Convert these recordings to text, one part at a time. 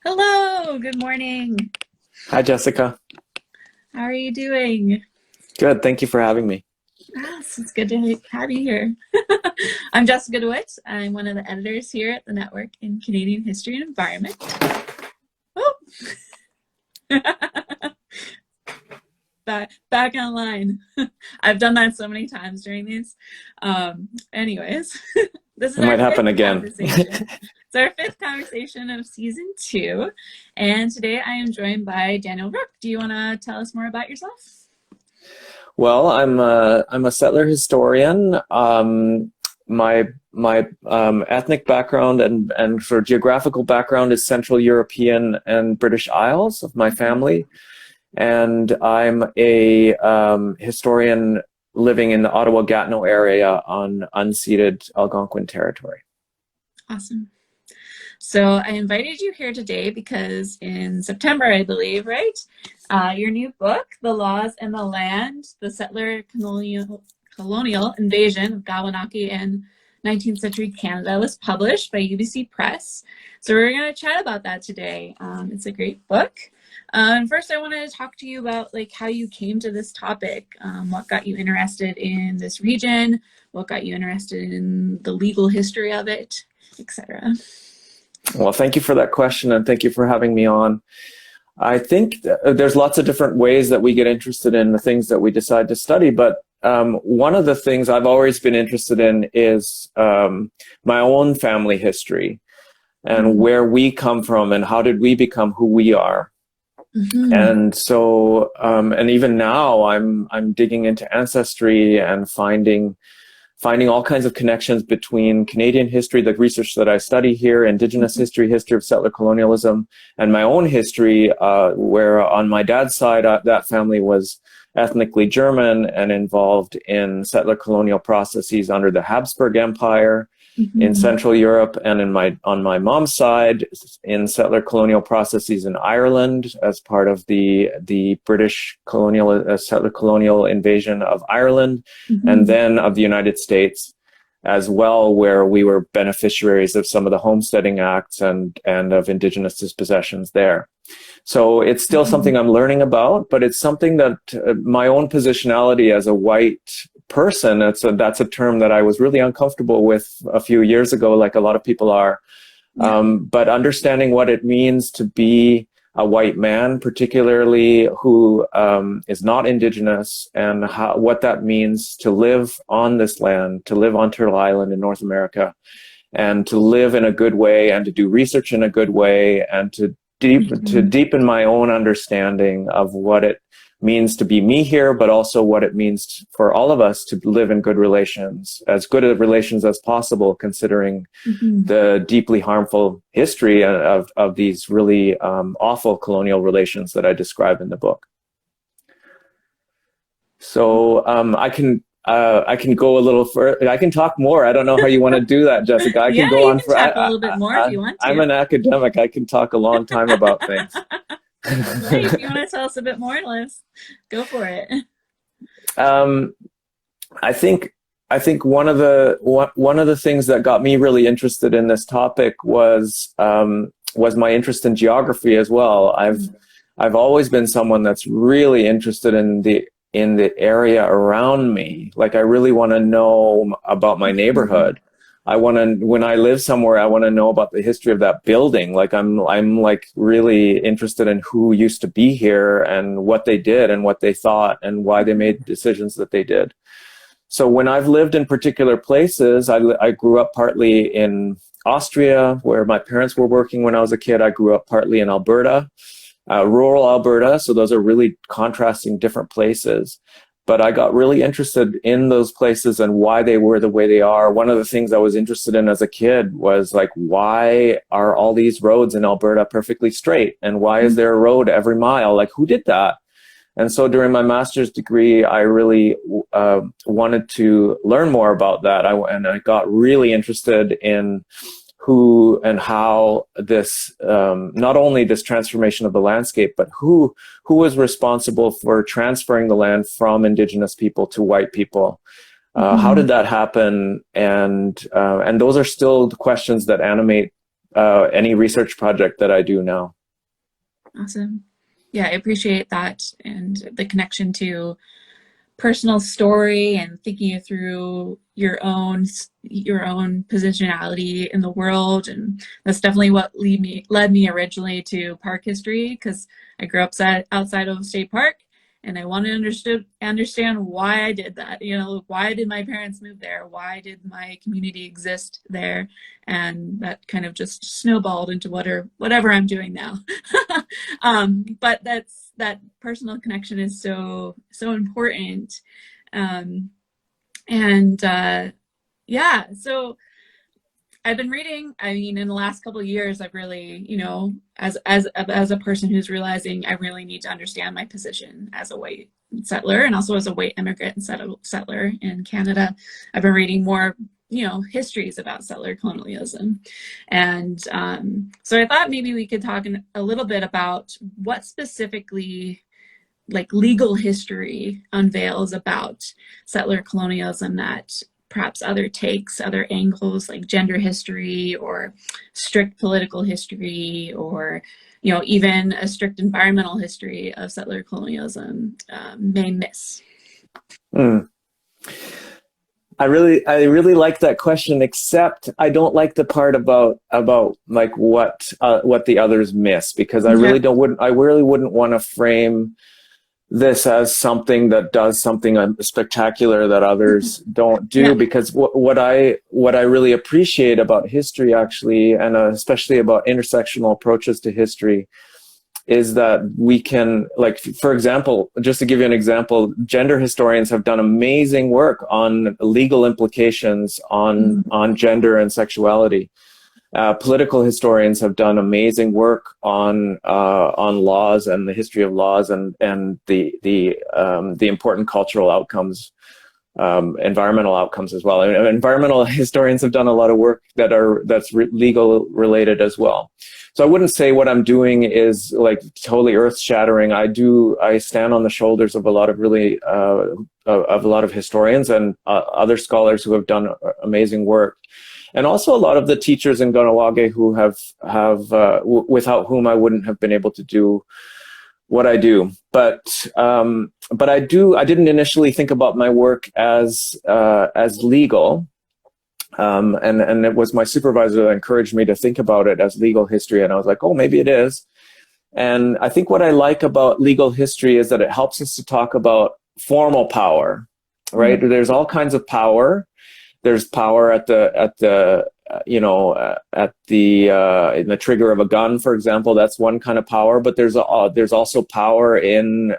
Hello, good morning. Hi, Jessica. How are you doing? Good. Thank you for having me. Yes, it's good to have you here. I'm Jessica DeWitt. I'm one of the editors here at the Network in Canadian History and Environment. Oh, back online. I've done that so many times during these. Anyways, this is It our might fifth happen again. conversation. It's our fifth conversation of season 2. And today I am joined by Daniel Rück. Do you want to tell us more about yourself? Well, I'm a settler historian. My ethnic background and for geographical background is Central European and British Isles of my family, and I'm a historian living in the Ottawa-Gatineau area on unceded Algonquin territory. Awesome. So I invited you here today because in September, I believe, right? Your new book, The Laws and the Land, the Settler Colonial Invasion of Gawanaki in 19th Century Canada was published by UBC Press. So we're going to chat about that today. It's a great book. And first, I wanted to talk to you about how you came to this topic, what got you interested in this region, what got you interested in the legal history of it, etc. Well, thank you for that question, and thank you for having me on. I think there's lots of different ways that we get interested in the things that we decide to study, but one of the things I've always been interested in is my own family history and where we come from and how did we become who we are. And so, and even now, I'm digging into ancestry and finding all kinds of connections between Canadian history, the research that I study here, Indigenous history, history of settler colonialism, and my own history, where on my dad's side, that family was ethnically German and involved in settler colonial processes under the Habsburg Empire in Central Europe, and on my mom's side, in settler colonial processes in Ireland as part of the British settler colonial invasion of Ireland, and then of the United States as well, where we were beneficiaries of some of the homesteading acts and of indigenous dispossessions there. So it's still something I'm learning about, but it's something that my own positionality as a white person, that's a term that I was really uncomfortable with a few years ago, like a lot of people are. But understanding what it means to be a white man, particularly who is not indigenous, and what that means to live on this land, to live on Turtle Island in North America, and to live in a good way and to do research in a good way and to deepen my own understanding of what it means to be me here, but also what it means for all of us to live in good relations, as good of relations as possible, considering the deeply harmful history of these really awful colonial relations that I describe in the book. So I can go a little further. I can talk more. I don't know how you want to do that, Jessica. I can go on for. Talk a little bit more if you want to. I'm an academic. I can talk a long time about things. Right, if you want to tell us a bit more, let's go for it. I think one of the things that got me really interested in this topic was my interest in geography as well. I've always been someone that's really interested in the area around me. Like, I really want to know about my neighborhood. When I live somewhere, I want to know about the history of that building. Like, I'm like really interested in who used to be here and what they did and what they thought and why they made decisions that they did. So when I've lived in particular places, I grew up partly in Austria, where my parents were working when I was a kid. I grew up partly in Alberta, rural Alberta. So those are really contrasting different places. But I got really interested in those places and why they were the way they are. One of the things I was interested in as a kid was, like, why are all these roads in Alberta perfectly straight? And why is there a road every mile? Like, who did that? And so during my master's degree, I really wanted to learn more about that. And I got really interested in who and how this, not only this transformation of the landscape, but who was responsible for transferring the land from indigenous people to white people. How did that happen? And those are still the questions that animate any research project that I do now. Awesome. Yeah, I appreciate that and the connection to personal story and thinking through your own positionality in the world. And that's definitely what led me originally to park history, because I grew up outside of a state park, and I wanted to understand why I did that. You know, why did my parents move there? Why did my community exist there? And that kind of just snowballed into whatever I'm doing now. But that personal connection is so important. Yeah, so I've been reading. I mean, in the last couple of years, I've really, you know, as a person who's realizing I really need to understand my position as a white settler and also as a white immigrant and settler in Canada. I've been reading more, you know, histories about settler colonialism, and so I thought maybe we could talk a little bit about what specifically, like, legal history unveils about settler colonialism that perhaps other angles like gender history or strict political history, or, you know, even a strict environmental history of settler colonialism may miss. Mm. I really like that question, except I don't like the part about like what the others miss, because I really wouldn't want to frame this as something that does something spectacular that others don't do. Yeah. Because what I really appreciate about history, actually, and especially about intersectional approaches to history, is that we can, like, for example, just to give you an example, gender historians have done amazing work on legal implications on gender and sexuality. Political historians have done amazing work on laws and the history of laws and the important cultural outcomes, environmental outcomes as well. And environmental historians have done a lot of work that's legal related as well. So I wouldn't say what I'm doing is like totally earth shattering. I stand on the shoulders of a lot of really of a lot of historians and other scholars who have done amazing work. And also a lot of the teachers in Kahnawake who have without whom I wouldn't have been able to do what I do. But I didn't initially think about my work as legal. And it was my supervisor that encouraged me to think about it as legal history. And I was like, oh, maybe it is. And I think what I like about legal history is that it helps us to talk about formal power, right? Mm-hmm. There's all kinds of power. There's power in the trigger of a gun, for example. That's one kind of power. But there's also power in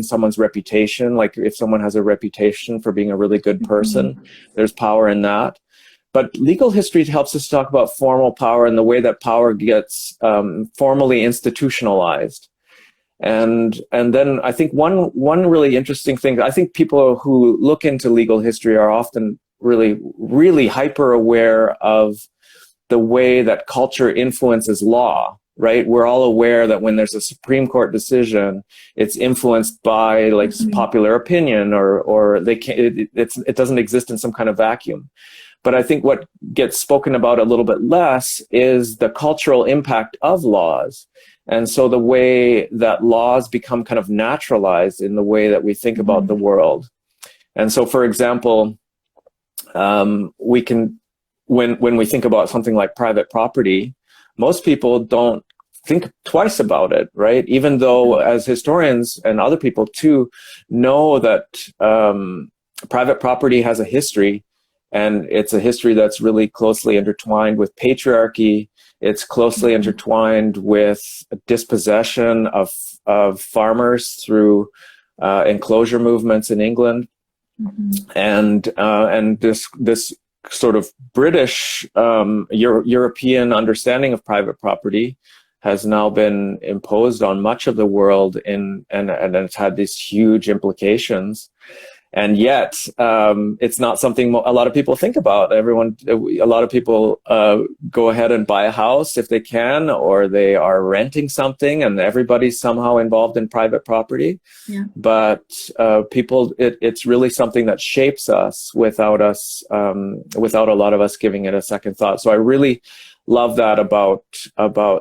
someone's reputation. Like if someone has a reputation for being a really good person, there's power in that. But legal history helps us talk about formal power and the way that power gets formally institutionalized. And then I think one really interesting thing, I think people who look into legal history are often really, really hyper aware of the way that culture influences law, right? We're all aware that when there's a Supreme Court decision, it's influenced by like popular opinion, or it doesn't exist in some kind of vacuum. But I think what gets spoken about a little bit less is the cultural impact of laws. And so the way that laws become kind of naturalized in the way that we think about the world. And so, for example, we can, when we think about something like private property, most people don't think twice about it, right? Even though as historians and other people too know that private property has a history, and it's a history that's really closely intertwined with patriarchy. It's closely intertwined with dispossession of farmers through enclosure movements in England. And this sort of British European understanding of private property has now been imposed on much of the world, and it's had these huge implications. And yet, it's not something a lot of people think about. A lot of people go ahead and buy a house if they can, or they are renting something, and everybody's somehow involved in private property. Yeah. But it's really something that shapes us without a lot of us giving it a second thought. So I really love that about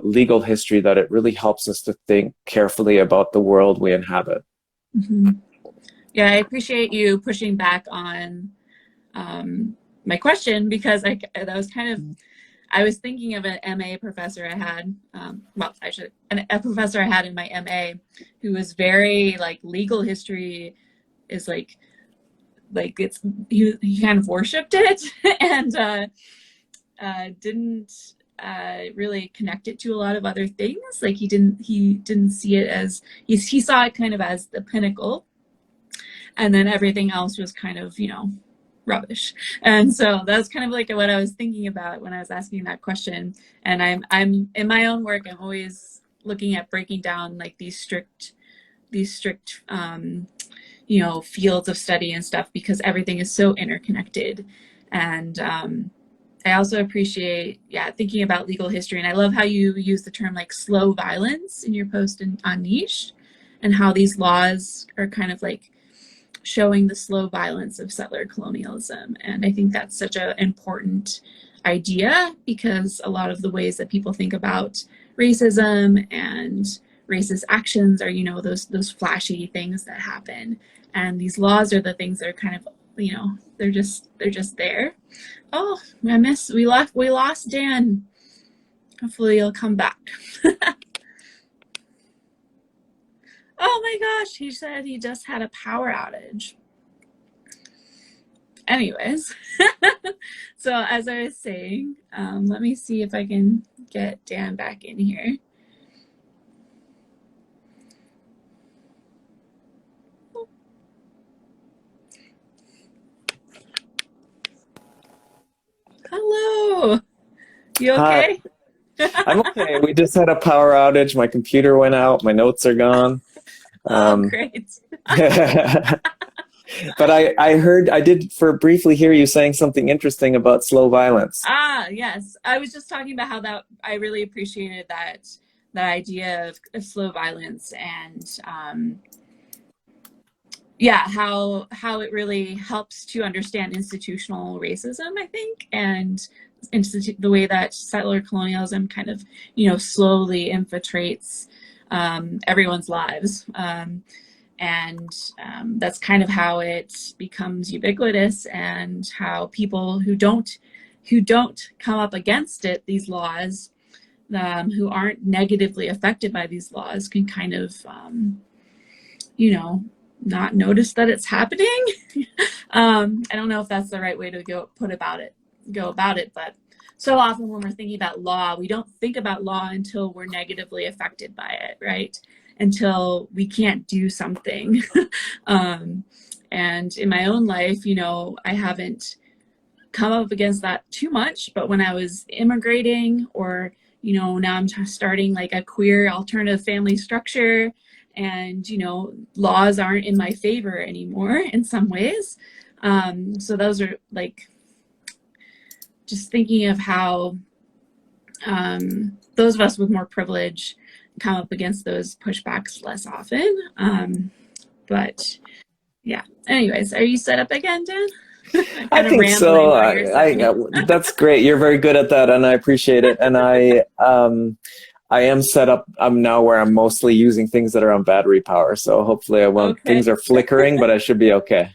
legal history, that it really helps us to think carefully about the world we inhabit. Mm-hmm. Yeah, I appreciate you pushing back on my question, because that was kind of, I was thinking of an MA professor I had, a professor I had in my MA, who was very like, legal history is like it's, he kind of worshipped it and didn't really connect it to a lot of other things. Like he didn't see it as, he saw it kind of as the pinnacle, and then everything else was kind of, rubbish. And so that's kind of like what I was thinking about when I was asking that question. And I'm in my own work, I'm always looking at breaking down like these strict fields of study and stuff, because everything is so interconnected. And I also appreciate, thinking about legal history. And I love how you use the term like slow violence in your post on NiCHE, and how these laws are kind of like showing the slow violence of settler colonialism. And I think that's such an important idea, because a lot of the ways that people think about racism and racist actions are, those flashy things that happen. And these laws are the things that are kind of, they're just there. Oh, we lost Dan. Hopefully he'll come back. Oh my gosh, he said he just had a power outage. Anyways, so as I was saying, let me see if I can get Dan back in here. Hello. You okay? Hi. I'm okay. We just had a power outage. My computer went out. My notes are gone. Great. But I did briefly hear you saying something interesting about slow violence. Yes. I was just talking about how I really appreciated that idea of slow violence, and how it really helps to understand institutional racism, I think, and the way that settler colonialism kind of, slowly infiltrates everyone's lives. And that's kind of how it becomes ubiquitous, and how people who don't come up against these laws, who aren't negatively affected by these laws, can kind of, not notice that it's happening. I don't know if that's the right way to go about it, but so often when we're thinking about law, we don't think about law until we're negatively affected by it, right? Until we can't do something. And in my own life, I haven't come up against that too much, but when I was immigrating, or, now I'm starting like a queer alternative family structure, and, laws aren't in my favor anymore in some ways. So those are like, just thinking of how those of us with more privilege come up against those pushbacks less often. But yeah, anyways, are you set up again, Dan? I think so. That's great. You're very good at that, and I appreciate it. And I am set up. I'm now where I'm mostly using things that are on battery power. So hopefully I won't. Okay. Things are flickering, but I should be okay.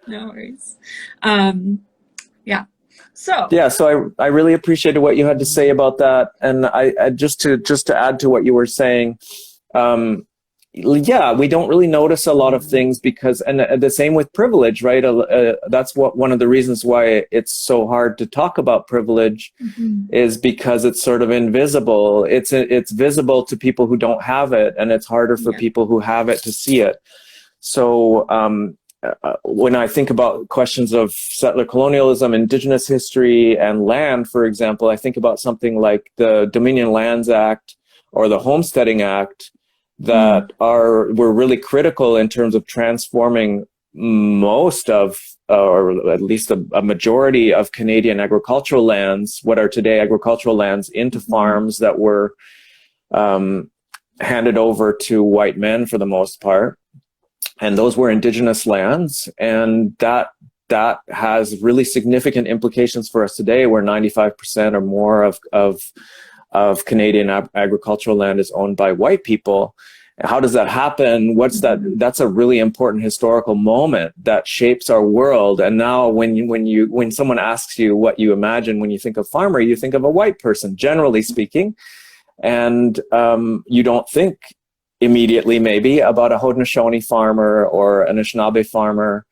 No worries. So I really appreciated what you had to say about that, and I just to add to what you were saying. We don't really notice a lot of things because, and the same with privilege, right? That's one of the reasons why it's so hard to talk about privilege, is because it's sort of invisible. It's visible to people who don't have it, and it's harder for people who have it to see it. So when I think about questions of settler colonialism, indigenous history, and land, for example, I think about something like the Dominion Lands Act or the Homesteading Act, that were really critical in terms of transforming most of, or at least a majority of, Canadian agricultural lands, what are today agricultural lands, into farms that were handed over to white men for the most part. And those were indigenous lands, and that that has really significant implications for us today, where 95% or more of Canadian agricultural land is owned by white people. How does that happen? What's that? That's a really important historical moment that shapes our world. And now when someone asks you what you imagine when you think of farmer, you think of a white person, generally speaking. And you don't think immediately maybe about a Haudenosaunee farmer or an Anishinaabe farmer,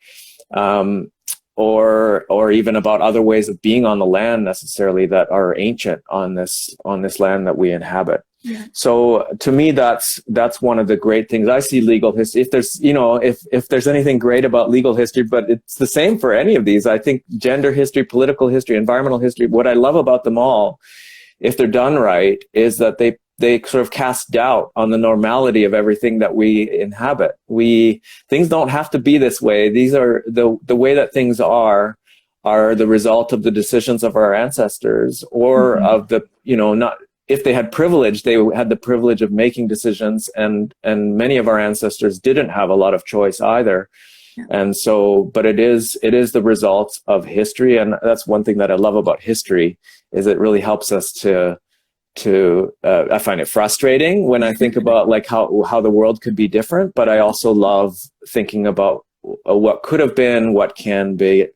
or even about other ways of being on the land necessarily that are ancient on this land that we inhabit. Yeah. So to me, that's one of the great things. I see legal history. If there's, if there's anything great about legal history, but it's the same for any of these. I think gender history, political history, environmental history, what I love about them all, if they're done right, is that they sort of cast doubt on the normality of everything that we inhabit. Things don't have to be this way. These are the way that things are the result of the decisions of our ancestors, or of the, not, if they had privilege, they had the privilege of making decisions, and many of our ancestors didn't have a lot of choice either. Yeah. And so, but it is the result of history, and that's one thing that I love about history, is it really helps us to I find it frustrating when I think about like how the world could be different, but I also love thinking about what could have been, what can be,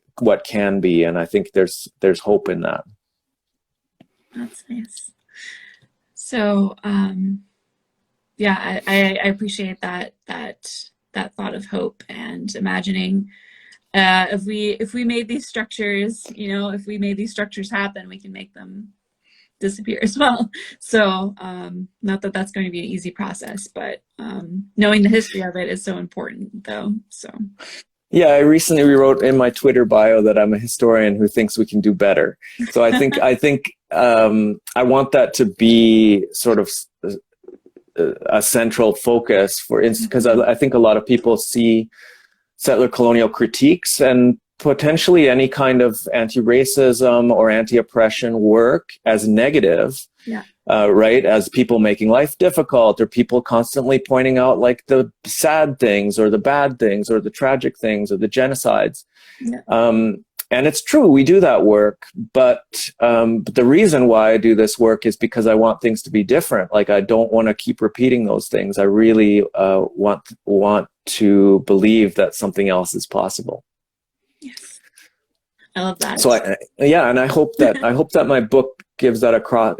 and I think there's hope in that. That's nice. So, yeah, I appreciate that thought of hope and imagining, if we made these structures, if we made these structures happen, we can make them disappear as well. So, not that that's going to be an easy process, but knowing the history of it is so important, though. So. Yeah, I recently wrote in my Twitter bio that I'm a historian who thinks we can do better. So I think I want that to be sort of a central focus for instance, because I think a lot of people see settler colonial critiques and potentially any kind of anti-racism or anti-oppression work as negative. Yeah. Right, as people making life difficult, or people constantly pointing out like the sad things or the bad things or the tragic things or the genocides. Yeah. And it's true, we do that work, but the reason why I do this work is because I want things to be different. Like, I don't want to keep repeating those things. I really want to believe that something else is possible. Yes, I love that. So and I hope that my book gives that across,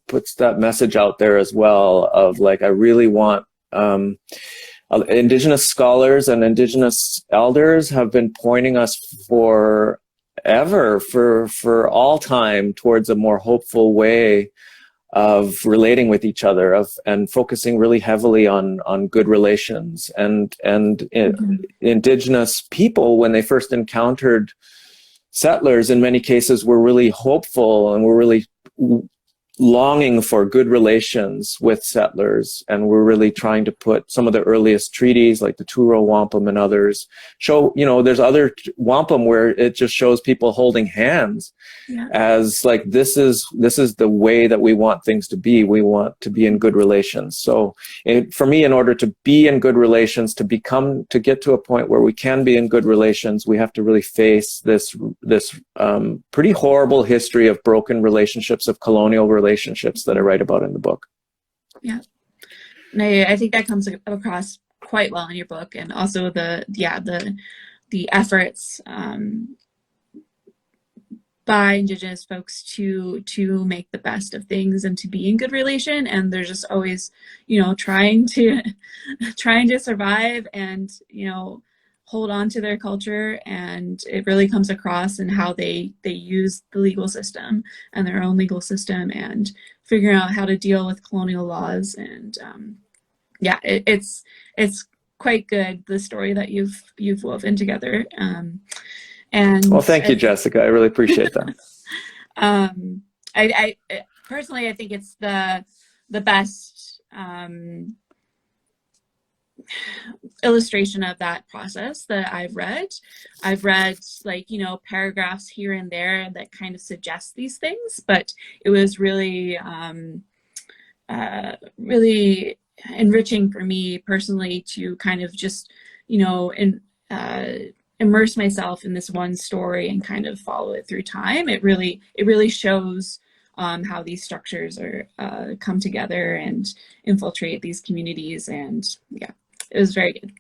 puts that message out there as well, of like, I really want, Indigenous scholars and Indigenous elders have been pointing us for all time towards a more hopeful way of relating with each other, and focusing really heavily on good relations, and Indigenous people, when they first encountered settlers, in many cases were really hopeful and were really longing for good relations with settlers, and we're really trying to put some of the earliest treaties like the Truro Wampum and others show, there's other wampum where it just shows people holding hands. Yeah. As like, this is the way that we want things to be. We want to be in good relations. So for me, in order to be in good relations, to get to a point where we can be in good relations, we have to really face this pretty horrible history of broken relationships, of colonial relationships that I write about in the book. Yeah, and I think that comes across quite well in your book, and also the efforts by Indigenous folks to make the best of things and to be in good relation, and they're just always trying to survive and hold on to their culture, and it really comes across in how they use the legal system and their own legal system, and figuring out how to deal with colonial laws. And it's quite good, the story that you've woven together. And well, thank you, Jessica. I really appreciate that. I personally, I think it's the best illustration of that process that I've read. I've read paragraphs here and there that kind of suggest these things, but it was really really enriching for me personally to kind of just immerse myself in this one story and kind of follow it through time. It really shows how these structures are come together and infiltrate these communities. And yeah, it was very good.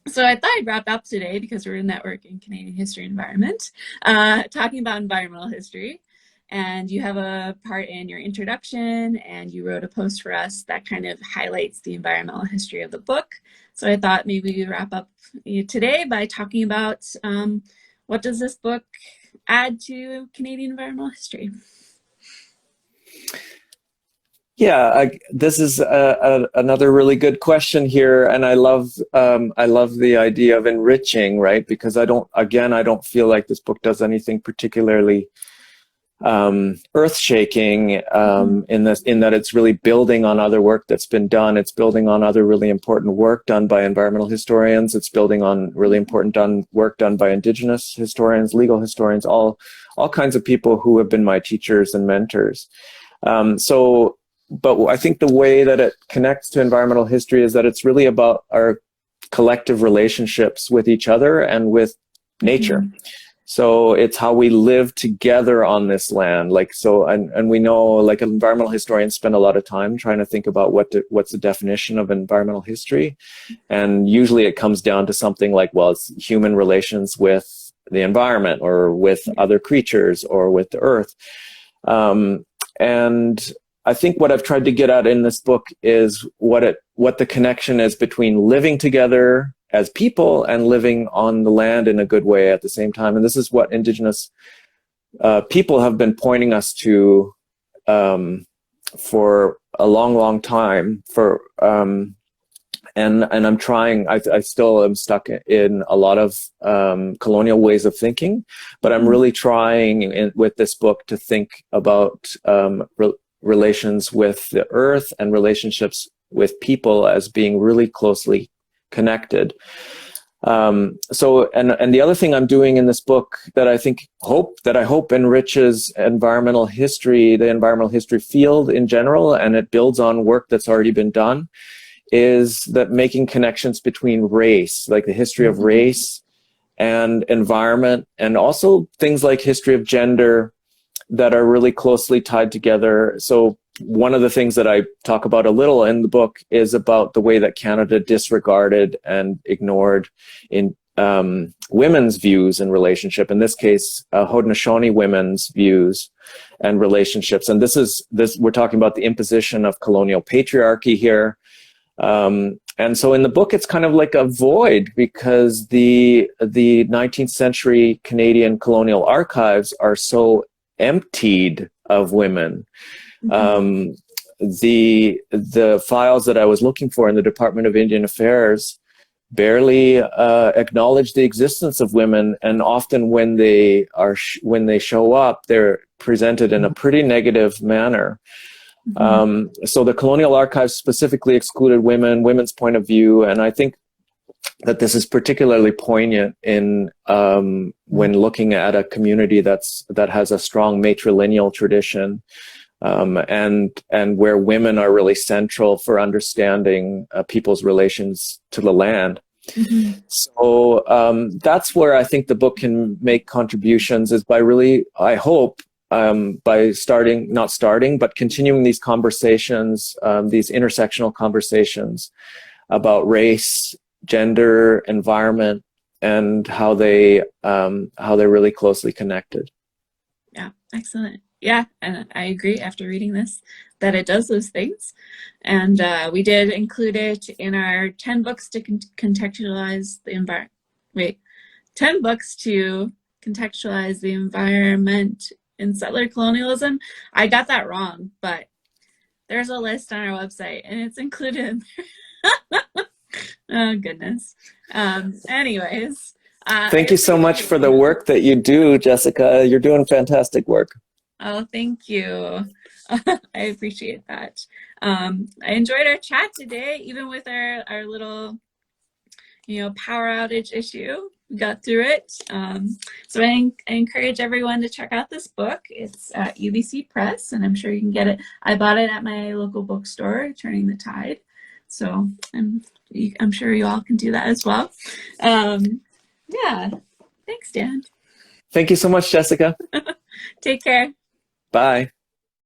So I thought I'd wrap up today, because we're in Network in Canadian History and Environment, talking about environmental history. And you have a part in your introduction, and you wrote a post for us that kind of highlights the environmental history of the book. So I thought maybe we'd wrap up today by talking about what does this book add to Canadian environmental history? Yeah, this is another really good question here, and I love the idea of enriching, right? Because I don't feel like this book does anything particularly earth-shaking in that it's really building on other work that's been done. It's building on other really important work done by environmental historians. It's building on really important work done by Indigenous historians, legal historians, all kinds of people who have been my teachers and mentors. But I think the way that it connects to environmental history is that it's really about our collective relationships with each other and with nature. So it's how we live together on this land. And we know, like, environmental historians spend a lot of time trying to think about what's the definition of environmental history. And usually it comes down to something like, well, it's human relations with the environment or with other creatures or with the earth. And I think what I've tried to get at in this book is what the connection is between living together as people and living on the land in a good way at the same time. And this is what Indigenous people have been pointing us to for a long, long time. And I'm trying. I still am stuck in a lot of colonial ways of thinking, but I'm really trying with this book to think about relations with the earth and relationships with people as being really closely connected. And the other thing I'm doing in this book that I hope enriches environmental history, the environmental history field in general, and it builds on work that's already been done, is that making connections between race, like the history of race and environment, and also things like history of gender, that are really closely tied together. So one of the things that I talk about a little in the book is about the way that Canada disregarded and ignored in women's views in relationship. In this case, Haudenosaunee women's views and relationships. And we're talking about the imposition of colonial patriarchy here. And so in the book, it's kind of like a void, because the 19th century Canadian colonial archives are so emptied of women. The files that I was looking for in the Department of Indian Affairs barely acknowledge the existence of women, and often when they show up, they're presented in a pretty negative manner. So the colonial archives specifically excluded women's point of view, and I think that this is particularly poignant in when looking at a community that has a strong matrilineal tradition, and where women are really central for understanding people's relations to the land. So that's where I think the book can make contributions, is by really, I hope, by continuing these conversations, these intersectional conversations about race, gender, environment, and how they're really closely connected. Yeah, excellent. Yeah, and I agree after reading this that it does those things. And we did include it in our 10 books to contextualize the environment. 10 books to contextualize the environment in settler colonialism. I got that wrong, but there's a list on our website and it's included in there. Oh, goodness. Anyways. Thank you so much for the work that you do, Jessica. You're doing fantastic work. Oh, thank you. I appreciate that. I enjoyed our chat today, even with our little, power outage issue. We got through it. So I encourage everyone to check out this book. It's at UBC Press, and I'm sure you can get it. I bought it at my local bookstore, Turning the Tide. So I'm sure you all can do that as well. Yeah. Thanks, Dan. Thank you so much, Jessica. Take care. Bye.